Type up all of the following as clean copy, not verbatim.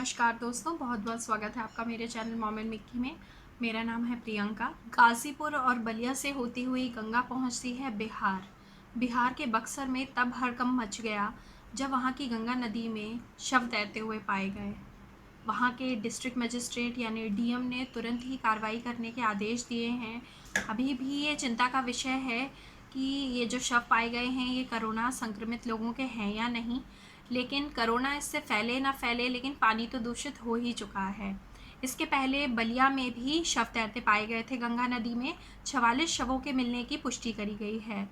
नमस्कार दोस्तों, बहुत बहुत स्वागत है आपका मेरे चैनल मॉम एंड मिक्की में। मेरा नाम है प्रियंका। गाज़ीपुर और बलिया से होती हुई गंगा पहुंचती है बिहार। बिहार के बक्सर में तब हड़कंप मच गया जब वहां की गंगा नदी में शव तैरते हुए पाए गए। वहां के डिस्ट्रिक्ट मजिस्ट्रेट यानी डीएम ने तुरंत ही कार्रवाई करने के आदेश दिए हैं। अभी भी ये चिंता का विषय है कि ये जो शव पाए गए हैं ये कोरोना संक्रमित लोगों के हैं या नहीं, लेकिन कोरोना इससे फैले ना फैले, लेकिन पानी तो दूषित हो ही चुका है। इसके पहले बलिया में भी शव तैरते पाए गए थे गंगा नदी में। 44 शवों के मिलने की पुष्टि करी गई है,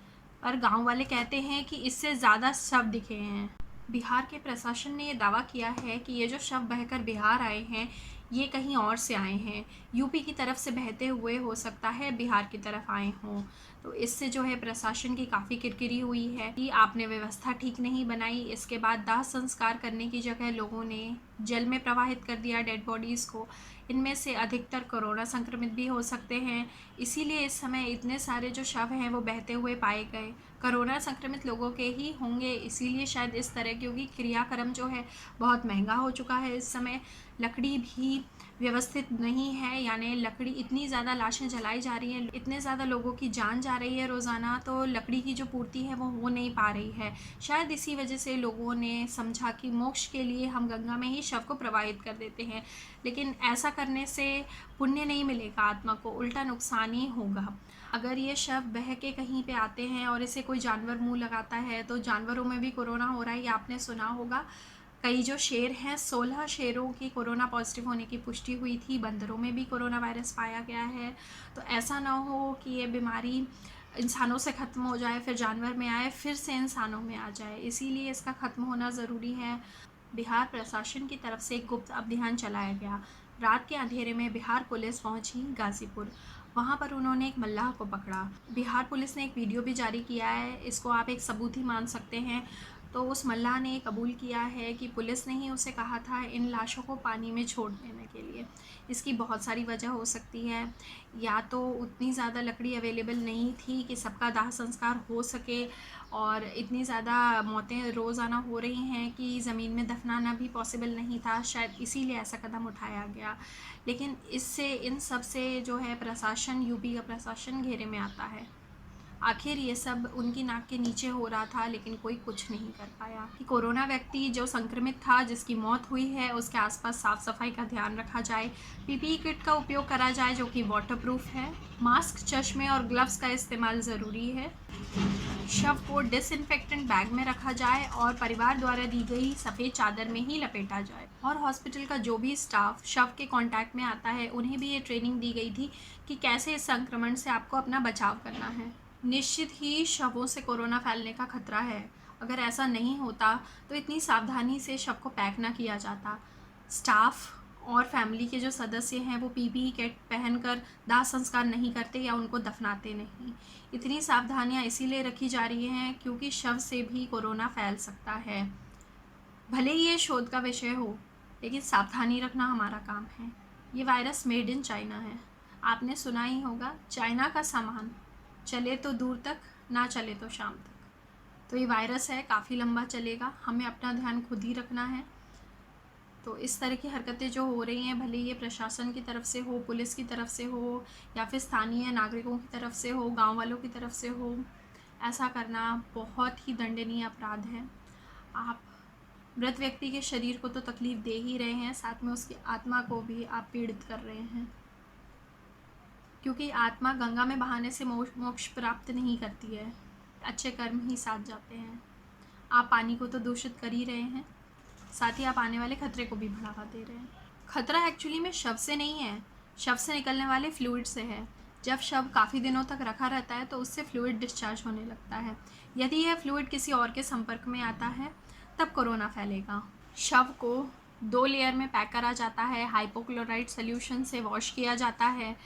पर गांव वाले कहते हैं कि इससे ज़्यादा शव दिखे हैं। बिहार के प्रशासन ने ये दावा किया है कि ये जो शव बहकर बिहार आए हैं ये कहीं और से आए हैं, यूपी की तरफ से बहते हुए हो सकता है बिहार की तरफ आए हों। तो इससे जो है प्रशासन की काफ़ी किरकिरी हुई है कि आपने व्यवस्था ठीक नहीं बनाई। इसके बाद दाह संस्कार करने की जगह लोगों ने जल में प्रवाहित कर दिया डेड बॉडीज़ को। इनमें से अधिकतर कोरोना संक्रमित भी हो सकते हैं, इसीलिए इस समय इतने सारे जो शव हैं वो बहते हुए पाए गए। कोरोना संक्रमित लोगों के ही होंगे, इसीलिए शायद इस तरह, क्योंकि क्रियाक्रम जो है बहुत महंगा हो चुका है इस समय। लकड़ी भी व्यवस्थित नहीं है, यानी लकड़ी, इतनी ज़्यादा लाशें जलाई जा रही हैं, इतने ज़्यादा लोगों की जान जा रही है रोज़ाना, तो लकड़ी की जो पूर्ति है वो हो नहीं पा रही है। शायद इसी वजह से लोगों ने समझा कि मोक्ष के लिए हम गंगा में ही शव को प्रवाहित कर देते हैं, लेकिन ऐसा करने से पुण्य नहीं मिलेगा आत्मा को, उल्टा नुकसान ही होगा। अगर ये शव बह के कहीं पे आते हैं और इसे कोई जानवर मुंह लगाता है तो जानवरों में भी कोरोना हो रहा है, ये आपने सुना होगा। कई जो शेर हैं, 16 शेरों की कोरोना पॉजिटिव होने की पुष्टि हुई थी। बंदरों में भी कोरोना वायरस पाया गया है। तो ऐसा ना हो कि ये बीमारी इंसानों से ख़त्म हो जाए, फिर जानवर में आए, फिर से इंसानों में आ जाए, इसीलिए इसका ख़त्म होना ज़रूरी है। बिहार प्रशासन की तरफ से एक गुप्त अभियान चलाया गया। रात के अंधेरे में बिहार पुलिस पहुंची गाज़ीपुर। वहां पर उन्होंने एक मल्लाह को पकड़ा। बिहार पुलिस ने एक वीडियो भी जारी किया है, इसको आप एक सबूत ही मान सकते हैं। तो उस मल्लाह ने कबूल किया है कि पुलिस ने ही उसे कहा था इन लाशों को पानी में छोड़ देने के लिए। इसकी बहुत सारी वजह हो सकती है, या तो उतनी ज़्यादा लकड़ी अवेलेबल नहीं थी कि सबका दाह संस्कार हो सके, और इतनी ज़्यादा मौतें रोज़ाना हो रही हैं कि ज़मीन में दफनाना भी पॉसिबल नहीं था, शायद इसीलिए ऐसा कदम उठाया गया। लेकिन इससे, इन सब से जो है प्रशासन, यूपी का प्रशासन घेरे में आता है। आखिर ये सब उनकी नाक के नीचे हो रहा था, लेकिन कोई कुछ नहीं कर पाया। कि कोरोना व्यक्ति जो संक्रमित था, जिसकी मौत हुई है, उसके आसपास साफ सफाई का ध्यान रखा जाए, पीपीई किट का उपयोग करा जाए जो कि वाटरप्रूफ है, मास्क, चश्मे और ग्लव्स का इस्तेमाल ज़रूरी है, शव को डिसइंफेक्टेंट बैग में रखा जाए और परिवार द्वारा दी गई सफ़ेद चादर में ही लपेटा जाए। और हॉस्पिटल का जो भी स्टाफ शव के कांटेक्ट में आता है उन्हें भी ये ट्रेनिंग दी गई थी कि कैसे इस संक्रमण से आपको अपना बचाव करना है। निश्चित ही शवों से कोरोना फैलने का खतरा है। अगर ऐसा नहीं होता तो इतनी सावधानी से शव को पैक ना किया जाता। स्टाफ और फैमिली के जो सदस्य हैं वो पीपीई किट पहनकर दाह संस्कार नहीं करते या उनको दफनाते नहीं। इतनी सावधानियां इसीलिए रखी जा रही हैं क्योंकि शव से भी कोरोना फैल सकता है। भले ही ये शोध का विषय हो, लेकिन सावधानी रखना हमारा काम है। ये वायरस मेड इन चाइना है। आपने सुना ही होगा, चाइना का सामान चले तो दूर तक, ना चले तो शाम तक। तो ये वायरस है, काफ़ी लंबा चलेगा, हमें अपना ध्यान खुद ही रखना है। तो इस तरह की हरकतें जो हो रही हैं, भले ये प्रशासन की तरफ से हो, पुलिस की तरफ से हो, या फिर स्थानीय नागरिकों की तरफ से हो, गांव वालों की तरफ से हो, ऐसा करना बहुत ही दंडनीय अपराध है। आप मृत व्यक्ति के शरीर को तो तकलीफ़ दे ही रहे हैं, साथ में उसकी आत्मा को भी आप पीड़ित कर रहे हैं, क्योंकि आत्मा गंगा में बहाने से मोक्ष प्राप्त नहीं करती है, अच्छे कर्म ही साथ जाते हैं। आप पानी को तो दूषित कर ही रहे हैं, साथ ही आप आने वाले खतरे को भी बढ़ावा दे रहे हैं। खतरा एक्चुअली में शव से नहीं है, शव से निकलने वाले फ्लूइड से है। जब शव काफ़ी दिनों तक रखा रहता है तो उससे फ्लूइड डिस्चार्ज होने लगता है। यदि यह फ्लूइड किसी और के संपर्क में आता है तब कोरोना फैलेगा। शव को 2 लेयर में पैक करा जाता है, हाइपोक्लोराइड सोल्यूशन से वॉश किया जाता है।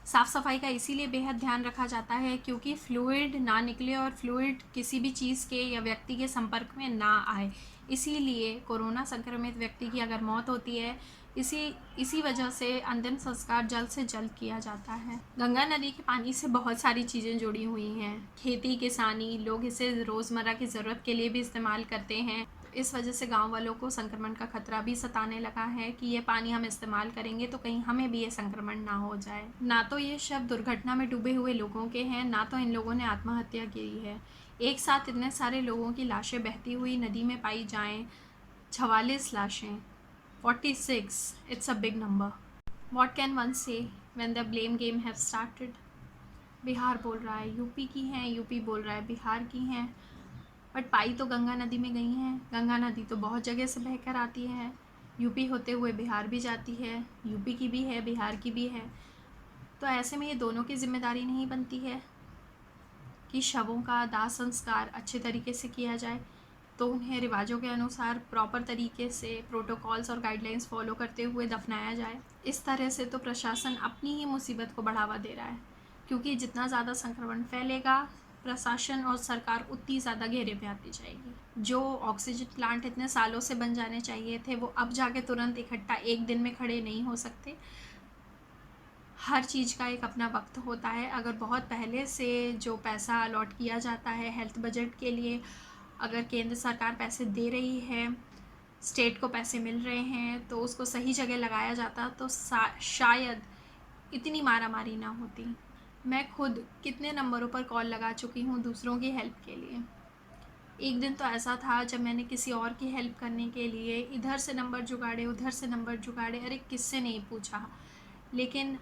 साफ़ सफाई का इसीलिए बेहद ध्यान रखा जाता है क्योंकि फ्लूइड ना निकले और फ्लूइड किसी भी चीज़ के या व्यक्ति के संपर्क में ना आए। इसीलिए कोरोना संक्रमित व्यक्ति की अगर मौत होती है, इसी वजह से अंतिम संस्कार जल्द से जल्द किया जाता है। गंगा नदी के पानी से बहुत सारी चीज़ें जुड़ी हुई हैं। खेती, किसानी, लोग इसे रोज़मर्रा की ज़रूरत के लिए भी इस्तेमाल करते हैं। इस वजह से गांव वालों को संक्रमण का खतरा भी सताने लगा है कि ये पानी हम इस्तेमाल करेंगे तो कहीं हमें भी ये संक्रमण ना हो जाए। ना तो ये शव दुर्घटना में डूबे हुए लोगों के हैं, ना तो इन लोगों ने आत्महत्या की है। एक साथ इतने सारे लोगों की लाशें बहती हुई नदी में पाई जाएं, 44 लाशें, 46, it's a big number. What can one say when the blame game have started. Bihar बोल रहा है यूपी की हैं, यूपी बोल रहा है बिहार की हैं, बट पाई तो गंगा नदी में गई हैं। गंगा नदी तो बहुत जगह से बहकर आती है, यूपी होते हुए बिहार भी जाती है, यूपी की भी है बिहार की भी है। तो ऐसे में ये दोनों की जिम्मेदारी नहीं बनती है कि शवों का दाह संस्कार अच्छे तरीके से किया जाए, तो उन्हें रिवाजों के अनुसार प्रॉपर तरीके से प्रोटोकॉल्स और गाइडलाइंस फॉलो करते हुए दफनाया जाए। इस तरह से तो प्रशासन अपनी ही मुसीबत को बढ़ावा दे रहा है, क्योंकि जितना ज़्यादा संक्रमण फैलेगा प्रशासन और सरकार उतनी ज़्यादा घेरे पे आती जाएगी। जो ऑक्सीजन प्लांट इतने सालों से बन जाने चाहिए थे वो अब जाके तुरंत इकट्ठा एक दिन में खड़े नहीं हो सकते। हर चीज़ का एक अपना वक्त होता है। अगर बहुत पहले से जो पैसा अलॉट किया जाता है हेल्थ बजट के लिए, अगर केंद्र सरकार पैसे दे रही है, स्टेट को पैसे मिल रहे हैं, तो उसको सही जगह लगाया जाता तो शायद इतनी मारामारी ना होती। मैं खुद कितने नंबरों पर कॉल लगा चुकी हूँ दूसरों की हेल्प के लिए। एक दिन तो ऐसा था जब मैंने किसी और की हेल्प करने के लिए इधर से नंबर जुगाड़े, उधर से नंबर जुगाड़े, अरे किससे नहीं पूछा, लेकिन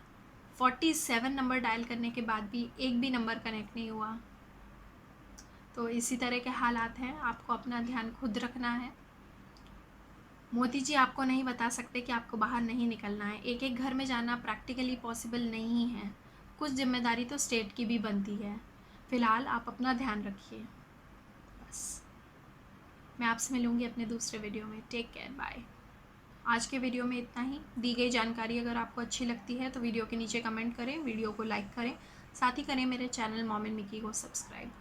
47 नंबर डायल करने के बाद भी एक भी नंबर कनेक्ट नहीं हुआ। तो इसी तरह के हालात हैं, आपको अपना ध्यान खुद रखना है। मोदी जी आपको नहीं बता सकते कि आपको बाहर नहीं निकलना है। एक एक घर में जाना प्रैक्टिकली पॉसिबल नहीं है। कुछ जिम्मेदारी तो स्टेट की भी बनती है। फ़िलहाल आप अपना ध्यान रखिए। बस मैं आपसे मिलूँगी अपने दूसरे वीडियो में। Take care, bye. आज के वीडियो में इतना ही। दी गई जानकारी अगर आपको अच्छी लगती है तो वीडियो के नीचे कमेंट करें, वीडियो को लाइक करें, साथ ही करें मेरे चैनल मॉम एंड मिकी को सब्सक्राइब।